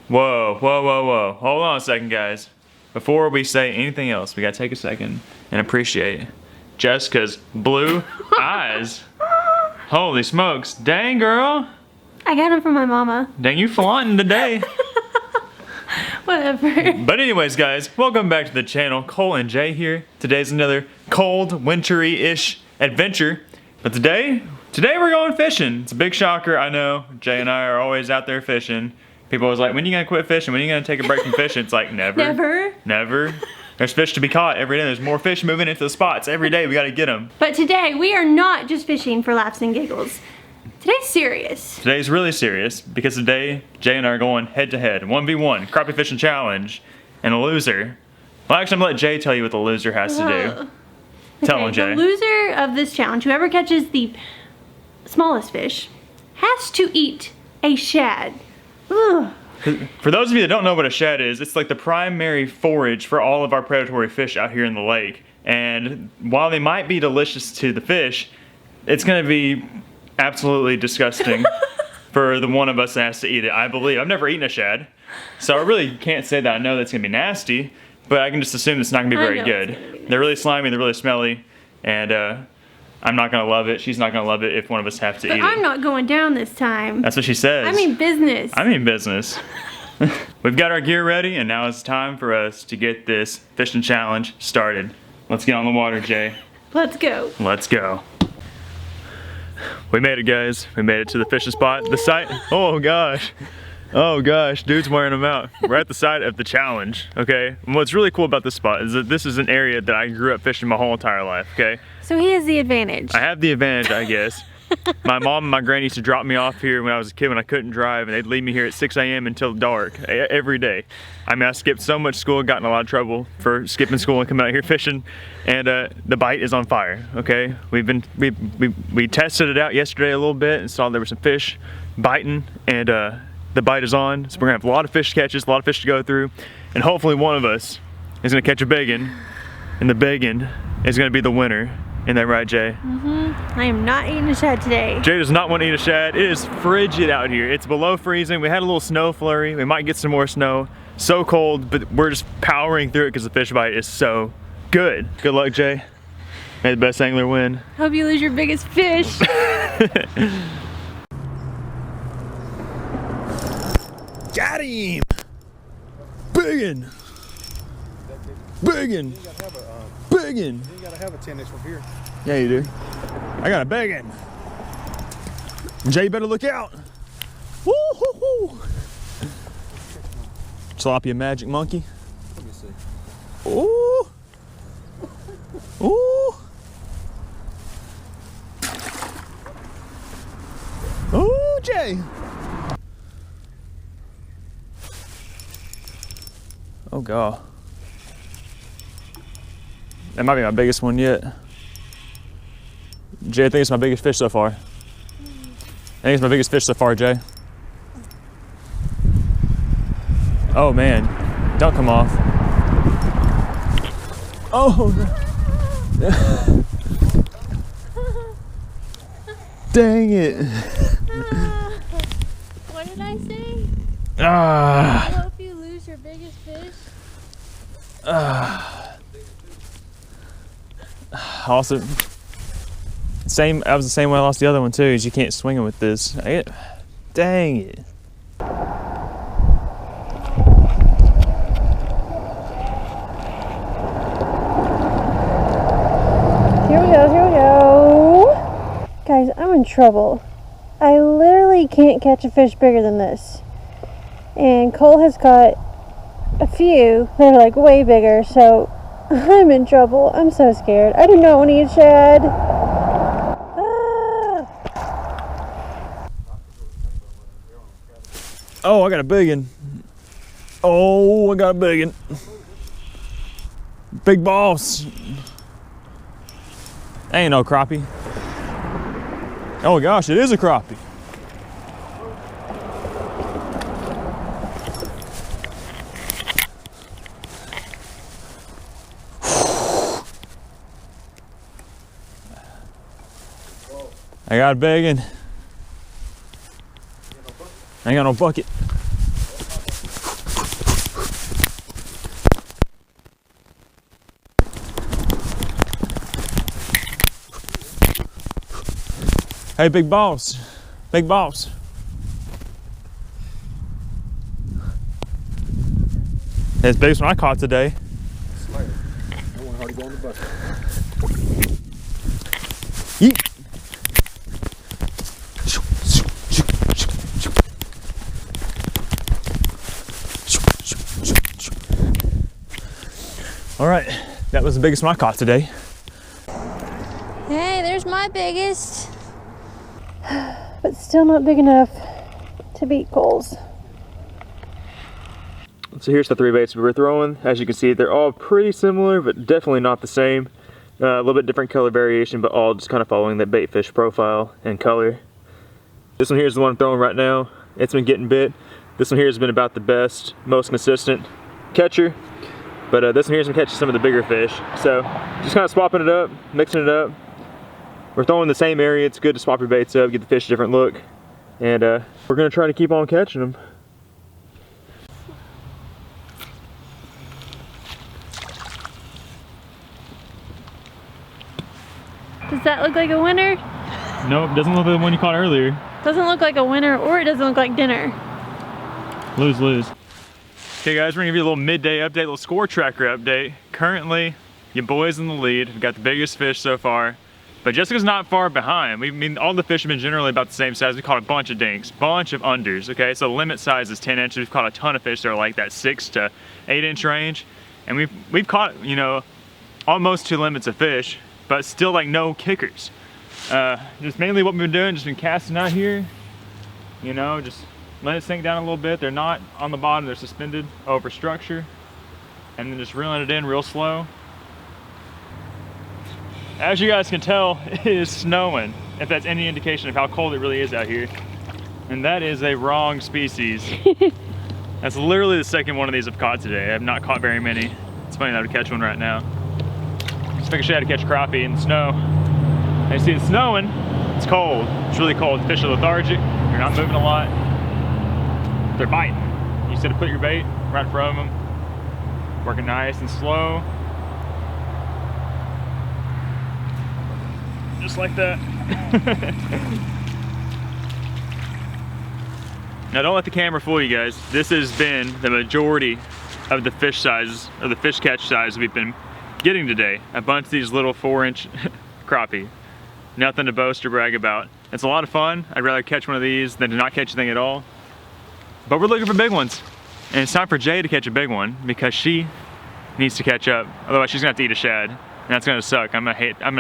Whoa, whoa, whoa, whoa. Hold on a second, guys. Before we say anything else, we gotta take a second and appreciate Jessica's blue eyes. Holy smokes. Dang, girl. I got them from my mama. Dang, you flaunting today. Whatever. But anyways, guys, welcome back to the channel. Cole and Jay here. Today's another cold, wintry-ish adventure. But today we're going fishing. It's a big shocker, I know. Jay and I are always out there fishing. People always like, when are you gonna quit fishing? When are you gonna take a break from fishing? It's like, never. Never. Never. There's fish to be caught every day. There's more fish moving into the spots every day. We gotta get them. But today, we are not just fishing for laughs and giggles. Today's serious. Today's really serious because today, Jay and I are going head to head. 1v1, crappie fishing challenge. And the loser, well, actually, I'm gonna let Jay tell you what the loser has to do. Tell him, Jay. The loser of this challenge, whoever catches the smallest fish, has to eat a shad. Ugh. For those of you that don't know what a shad is, it's like the primary forage for all of our predatory fish out here in the lake. And while they might be delicious to the fish, it's gonna be absolutely disgusting for the one of us that has to eat it, I believe. I've never eaten a shad, so I really can't say that I know that's gonna be nasty, but I can just assume it's not gonna be very good. They're really slimy, they're really smelly, and I'm not gonna love it. She's not gonna love it if one of us have to eat it. I'm not going down this time. That's what she says. I mean business. I mean business. We've got our gear ready, and now it's time for us to get this fishing challenge started. Let's get on the water, Jay. Let's go. Let's go. We made it, guys. We made it to the fishing spot. The site. Oh gosh. Oh gosh, dude's wearing them out. We're at the site of the challenge, okay? And what's really cool about this spot is that this is an area that I grew up fishing my whole entire life, okay? So he has the advantage. I have the advantage, I guess. My mom and my granny used to drop me off here when I was a kid when I couldn't drive, and they'd leave me here at 6 a.m. until dark every day. I mean, I skipped so much school, got in a lot of trouble for skipping school and coming out here fishing, and the bite is on fire, okay? We tested it out yesterday a little bit and saw there were some fish biting, and the bite is on, so we're gonna have a lot of fish catches, a lot of fish to go through, and hopefully one of us is gonna catch a biggin, and the biggin is gonna be the winner. Isn't that right, Jay? I am not eating a shad today. Jay does not want to eat a shad. It is frigid out here. It's below freezing. We had a little snow flurry. We might get some more snow. So cold, but we're just powering through it because the fish bite is so good. Good luck, Jay. May the best angler win. Hope you lose your biggest fish. Got him! Biggin! Biggin! Biggin! You gotta have a 10-inch from here. Yeah, you do. I got a biggin. Jay, better look out. Woo hoo hoo! Tilapia magic monkey. Let me see. Ooh! Ooh! Ooh, Jay! Oh god. That might be my biggest one yet. Jay, I think it's my biggest fish so far. I think it's my biggest fish so far, Jay. Oh man, don't come off. Oh. Dang it. What did I say? Ah. I hope you lose your biggest fish. Also, I was the same way I lost the other one too, is you can't swing them with this. Dang it. Here we go. Guys, I'm in trouble. I literally can't catch a fish bigger than this. And Cole has caught a few that are like way bigger, so I'm in trouble. I'm so scared. I do not want to eat shad. Oh, I got a biggin. Oh, I got a biggin. Big boss. Ain't no crappie. Oh gosh, it is a crappie. I got a biggin. I ain't got no bucket. Hey, big boss. Big boss. It's the biggest one I caught today. Slayer. That one hard to go on the bus. Yeet. All right, that was the biggest one I caught today. Hey, there's my biggest. But still not big enough to beat Cole's. So here's the 3 baits we were throwing. As you can see, they're all pretty similar, but definitely not the same. A little bit different color variation, but all just kind of following that bait fish profile and color. This one here is the one I'm throwing right now. It's been getting bit. This one here has been about the best, most consistent catcher. But this one here has been catching some of the bigger fish. So just kind of swapping it up, mixing it up. We're throwing in the same area. It's good to swap your baits up, get the fish a different look. And we're gonna try to keep on catching them. Does that look like a winner? Nope, doesn't look like the one you caught earlier. Doesn't look like a winner, or it doesn't look like dinner. Lose, lose. Okay guys, we're gonna give you a little midday update, a little score tracker update. Currently, your boys in the lead. We've got the biggest fish so far, but Jessica's not far behind. I mean, all the fish have been generally about the same size. We caught a bunch of dinks, bunch of unders, okay? So the limit size is 10 inches. We've caught a ton of fish that are like that 6 to 8 inch range. And we've caught, you know, almost 2 limits of fish, but still like no kickers. Just mainly what we've been doing, just been casting out here, you know, just letting it sink down a little bit. They're not on the bottom, they're suspended over structure. And then just reeling it in real slow. As you guys can tell, it is snowing, if that's any indication of how cold it really is out here. And that is a wrong species. That's literally the second one of these I've caught today. I have not caught very many. It's funny that I would catch one right now. Just figured I had to catch crappie in the snow. And you see it's snowing, it's cold. It's really cold. The fish are lethargic, they're not moving a lot. They're biting. You just gotta put your bait right in front of them. Working nice and slow. Just like that. Now don't let the camera fool you guys. This has been the majority of the fish sizes, or the fish catch size we've been getting today. A bunch of these little 4-inch crappie. Nothing to boast or brag about. It's a lot of fun. I'd rather catch one of these than to not catch anything at all. But we're looking for big ones. And it's time for Jay to catch a big one because she needs to catch up. Otherwise she's gonna have to eat a shad. And that's gonna suck. I'm gonna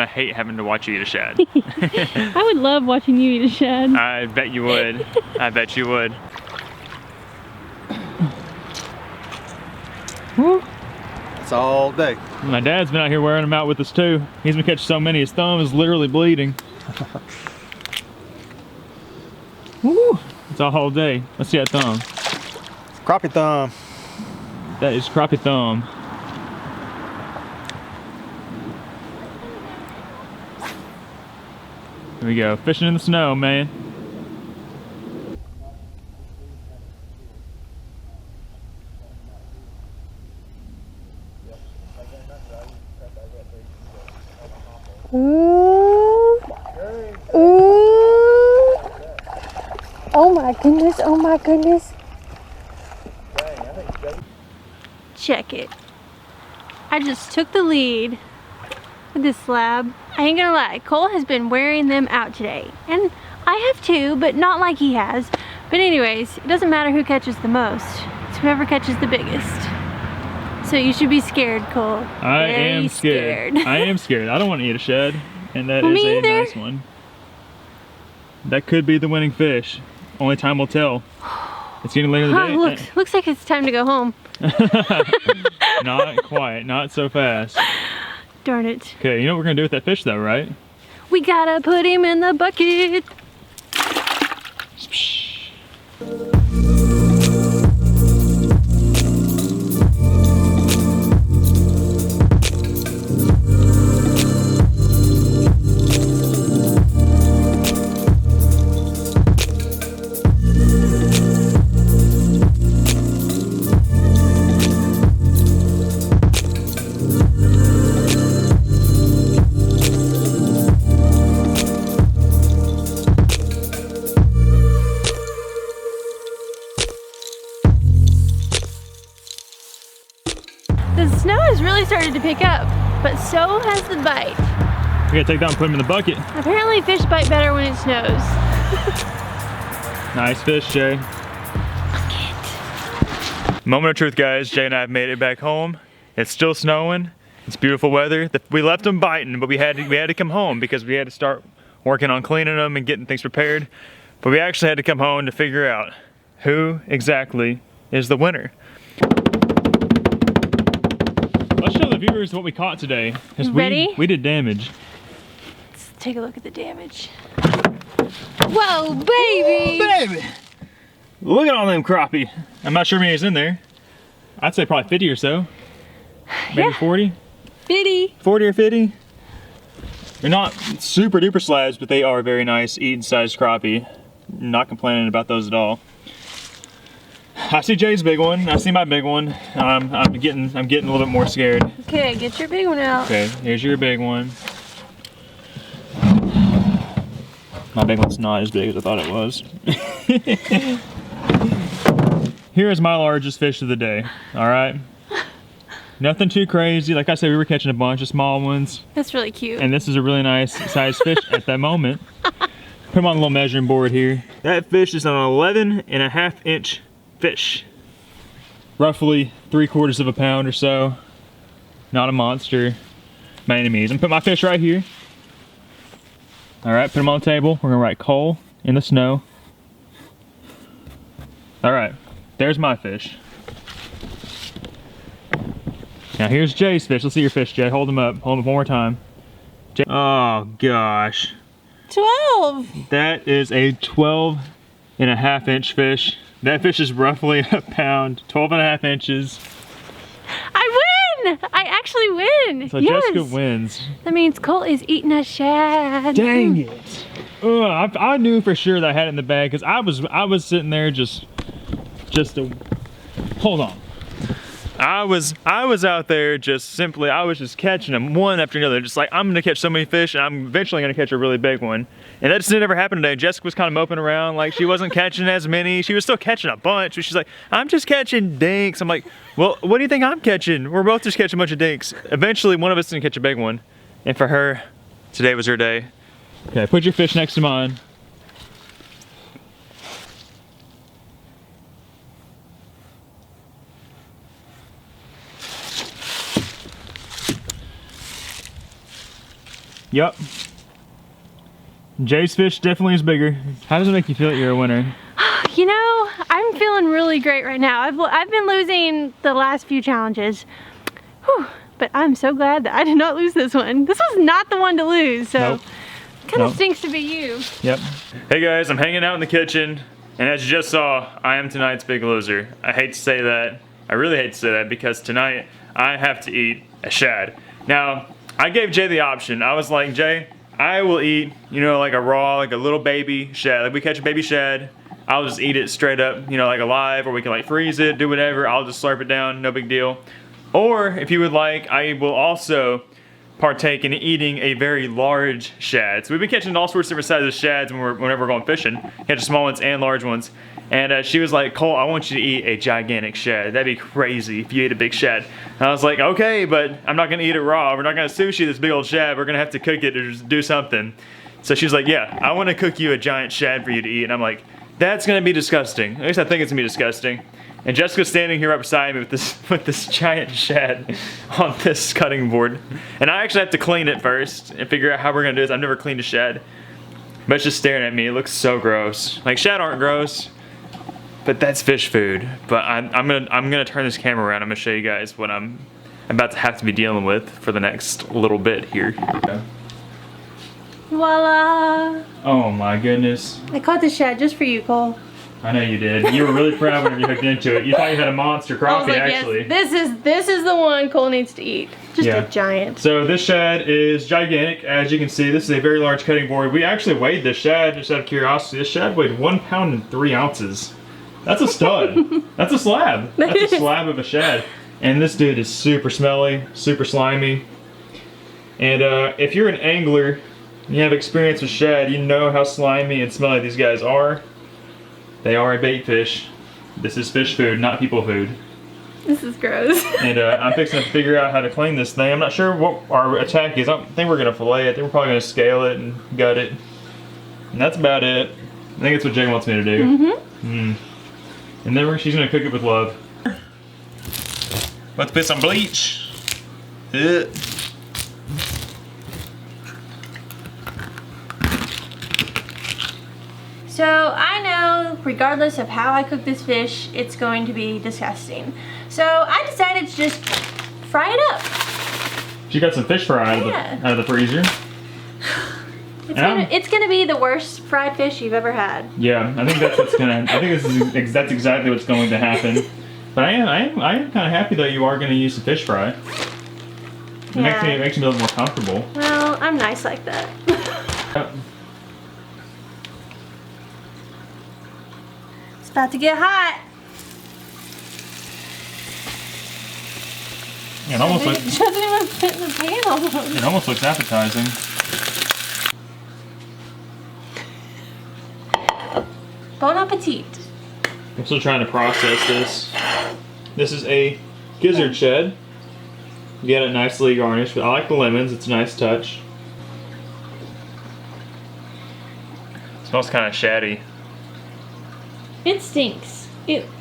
hate having to watch you eat a shad. I would love watching you eat a shad. I bet you would. I bet you would. Woo. It's all day. My dad's been out here wearing them out with us too. He's been catching so many, his thumb is literally bleeding. Woo. It's a whole day. Let's see that thumb. Crappie thumb. That is crappie thumb. Here we go, fishing in the snow, man. Ooh. Ooh. Oh my goodness, oh my goodness. Check it. I just took the lead with this slab. I ain't gonna lie, Cole has been wearing them out today. And I have too, but not like he has. But anyways, it doesn't matter who catches the most. It's whoever catches the biggest. So you should be scared, Cole. I am scared. I am scared. I don't want to eat a shad. And that is a nice one. That could be the winning fish. Only time will tell. It's getting later in the day. Looks like it's time to go home. Not quite. Not so fast. Darn it. Okay, you know what we're going to do with that fish though, right? We gotta put him in the bucket. the snow has really started to pick up, but so has the bite. We gotta take that and put them in the bucket. Apparently fish bite better when it snows. Nice fish, Jay. Moment of truth, guys. Jay and I have made it back home. It's still snowing. It's beautiful weather. We left them biting, but we had to come home because we had to start working on cleaning them and getting things prepared. But we actually had to come home to figure out who exactly is the winner. Let's show the viewers what we caught today. Ready? We did damage. Let's take a look at the damage. Whoa, baby! Ooh, baby! Look at all them crappie. I'm not sure how many's in there. I'd say probably 50 or so. Maybe 40? 50. 40 or 50? They're not super duper slabs, but they are very nice eating sized crappie. Not complaining about those at all. I see Jay's big one. I see my big one. I'm getting a little bit more scared. Okay, get your big one out. Okay, here's your big one. My big one's not as big as I thought it was. Here is my largest fish of the day. All right. Nothing too crazy. Like I said, we were catching a bunch of small ones. That's really cute. And this is a really nice sized fish at that moment. Put him on a little measuring board here. That fish is an 11.5 inch fish. Roughly 3/4 of a pound or so. Not a monster by any means. I'm gonna put my fish right here. All right, put him on the table. We're gonna write Cole in the snow. All right, there's my fish. Now here's Jay's fish. Let's see your fish, Jay. Hold him up. Hold him up one more time. Jay. Oh gosh. 12. That is a 12.5 inch fish. That fish is roughly a pound, 12.5 inches. I win! I actually win. So yes. Jessica wins. That means Colt is eating a shad. Dang it. I knew for sure that I had it in the bag because I was sitting there hold on. I was out there I was just catching them one after another. Just like, I'm gonna catch so many fish and I'm eventually gonna catch a really big one. And that just never happened today. Jessica was kind of moping around like she wasn't catching as many. She was still catching a bunch, but she's like, I'm just catching dinks. I'm like, well, what do you think I'm catching? We're both just catching a bunch of dinks. Eventually one of us didn't catch a big one. And for her, today was her day. Okay, put your fish next to mine. Yep. Jay's fish definitely is bigger. How does it make you feel that you're a winner? You know, I'm feeling really great right now. I've been losing the last few challenges. Whew, but I'm so glad that I did not lose this one. This was not the one to lose, so nope. Kind of stinks to be you. Yep. Hey guys, I'm hanging out in the kitchen, and as you just saw, I am tonight's big loser. I hate to say that. I really hate to say that because tonight I have to eat a shad. Now, I gave Jay the option. I was like, Jay, I will eat, you know, like a raw, like a little baby shad. Like we catch a baby shad, I'll just eat it straight up, you know, like alive, or we can like freeze it, do whatever. I'll just slurp it down, no big deal. Or if you would like, I will also partake in eating a very large shad. So we've been catching all sorts of different sizes of shads whenever we're going fishing. Catching small ones and large ones. And she was like, Cole, I want you to eat a gigantic shad. That'd be crazy if you ate a big shad. And I was like, okay, but I'm not gonna eat it raw. We're not gonna sushi this big old shad. We're gonna have to cook it or just do something. So she was like, yeah, I wanna cook you a giant shad for you to eat. And I'm like, that's gonna be disgusting. At least I think it's gonna be disgusting. And Jessica's standing here right beside me with this giant shad on this cutting board. And I actually have to clean it first and figure out how we're gonna do this. I've never cleaned a shad. But it's just staring at me. It looks so gross. Like, shad aren't gross, but that's fish food. But I'm gonna turn this camera around. I'm gonna show you guys what I'm about to have to be dealing with for the next little bit here. Okay. Voila! Oh my goodness. I caught the shad just for you, Cole. I know you did. You were really proud whenever you hooked into it. You thought you had a monster crappie, I was like, actually. Yes, this is the one Cole needs to eat. Just a giant. So this shad is gigantic. As you can see, this is a very large cutting board. We actually weighed this shad, just out of curiosity. This shad weighed 1 pound and 3 ounces. That's a stud. That's a slab. That's a slab of a shad. And this dude is super smelly, super slimy. And if you're an angler, and you have experience with shad, you know how slimy and smelly these guys are. They are a bait fish. This is fish food, not people food. This is gross. And I'm fixing to figure out how to clean this thing. I'm not sure what our attack is. I don't think we're gonna fillet it. I think we're probably gonna scale it and gut it. And that's about it. I think it's what Jay wants me to do. Mm-hmm. And then she's gonna cook it with love. Let's put some bleach. So I know, regardless of how I cook this fish, it's going to be disgusting. So I decided to just fry it up. She got some fish fry out of the freezer. It's gonna be the worst fried fish you've ever had. Yeah, I think that's what's gonna. I think that's exactly what's going to happen. But I am kind of happy that you are gonna use the fish fry. It makes me a little more comfortable. Well, I'm nice like that. Yep. It's about to get hot. It almost It looks. doesn't even fit in the pan almost. It almost looks appetizing. Bon appetit. I'm still trying to process this. This is a gizzard shed. You get it nicely garnished, but I like the lemons. It's a nice touch. It smells kind of shaddy. It stinks.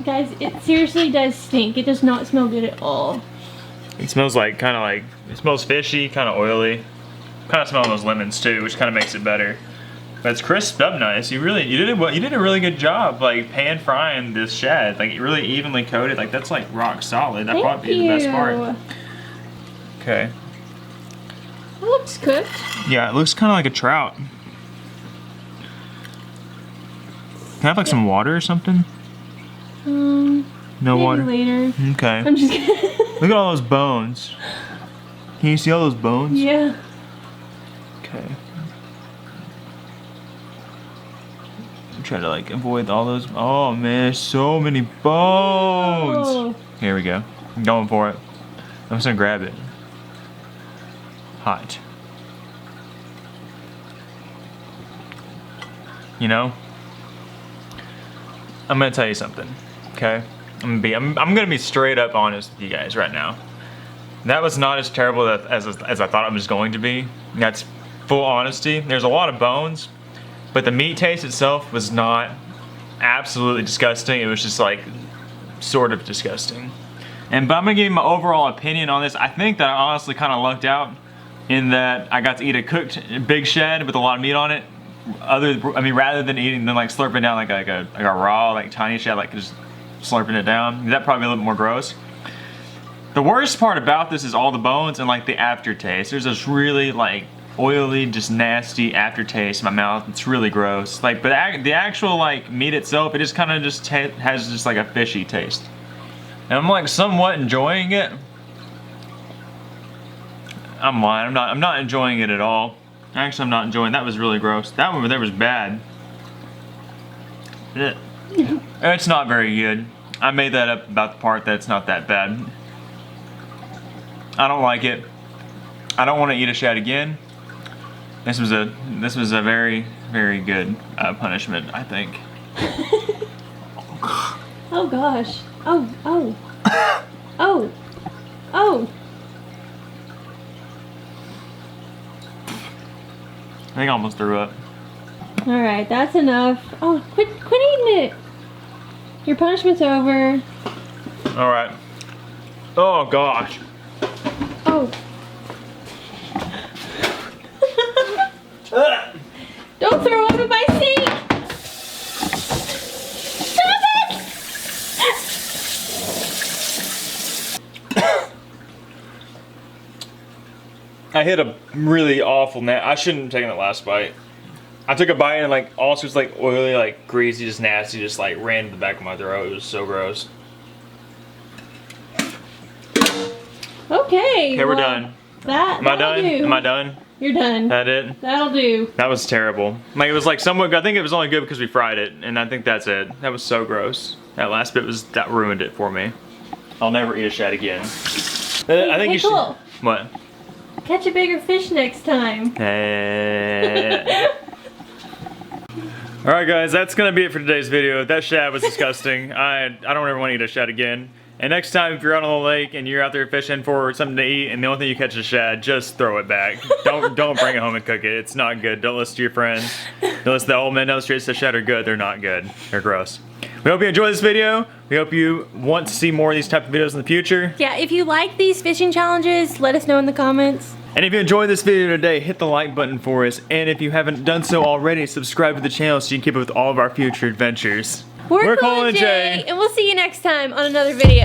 Guys, it seriously does stink. It does not smell good at all. It smells like it smells fishy, kind of oily. Kind of smelling those lemons too, which kind of makes it better. But it's crisped up nice. You did a really good job, like pan frying this shad, like really evenly coated. Like that's like rock solid. That probably be the best part. Okay. It looks cooked. Yeah, it looks kind of like a trout. Can I have like some water or something? No Maybe water. later. Okay. I'm just kidding. Look at all those bones. Can you see all those bones? Yeah. Okay. I'm trying to like avoid all those. Oh man, so many bones. Oh. Here we go. I'm going for it. I'm just gonna grab it. Hot. You know, I'm gonna tell you something. Okay. I'm gonna be straight up honest with you guys right now. That was not as terrible as I thought it was going to be. That's full honesty. There's a lot of bones, but the meat taste itself was not absolutely disgusting. It was just like sort of disgusting. But I'm gonna give you my overall opinion on this. I think that I honestly kind of lucked out in that I got to eat a cooked big shad with a lot of meat on it. Rather than like slurping down like a raw like tiny shad, like just slurping it down. That'd probably be a little bit more gross. The worst part about this is all the bones and like the aftertaste. There's this really like oily, just nasty aftertaste in my mouth. It's really gross. Like, but the actual like meat itself, it just kind of just has just like a fishy taste. And I'm like somewhat enjoying it. I'm lying. I'm not enjoying it at all. Actually, I'm not enjoying. That was really gross. That one over there was bad. It's not very good. I made that up about the part that's not that bad. I don't like it. I don't want to eat a shad again. This was a very, very good punishment, I think. Oh gosh. Oh. Oh. Oh. I think I almost threw up. All right, that's enough. Oh, quit eating it. Your punishment's over. All right. Oh gosh. Oh. Don't throw up in my sink. Stop it. I hit a really awful I shouldn't have taken that last bite. I took a bite and like all sorts like oily, like greasy, just nasty, just like ran to the back of my throat. It was so gross. Okay. Okay, we're done. Am I done? Do. Am I done? You're done. That it? That'll do. That was terrible. Like it was like somewhat. I think it was only good because we fried it, and I think that's it. That was so gross. That last bit that ruined it for me. I'll never eat a shad again. I think you should. Cole. What? Catch a bigger fish next time. Alright guys, that's gonna be it for today's video. That shad was disgusting. I don't ever want to eat a shad again. And next time, if you're out on the lake and you're out there fishing for something to eat and the only thing you catch is shad, just throw it back. Don't bring it home and cook it. It's not good. Don't listen to your friends. Don't listen to the old men down the street that say shad are good. They're not good. They're gross. We hope you enjoyed this video. We hope you want to see more of these type of videos in the future. Yeah, if you like these fishing challenges, let us know in the comments. And if you enjoyed this video today, hit the like button for us. And if you haven't done so already, subscribe to the channel so you can keep up with all of our future adventures. We're Cole and Jay. And we'll see you next time on another video.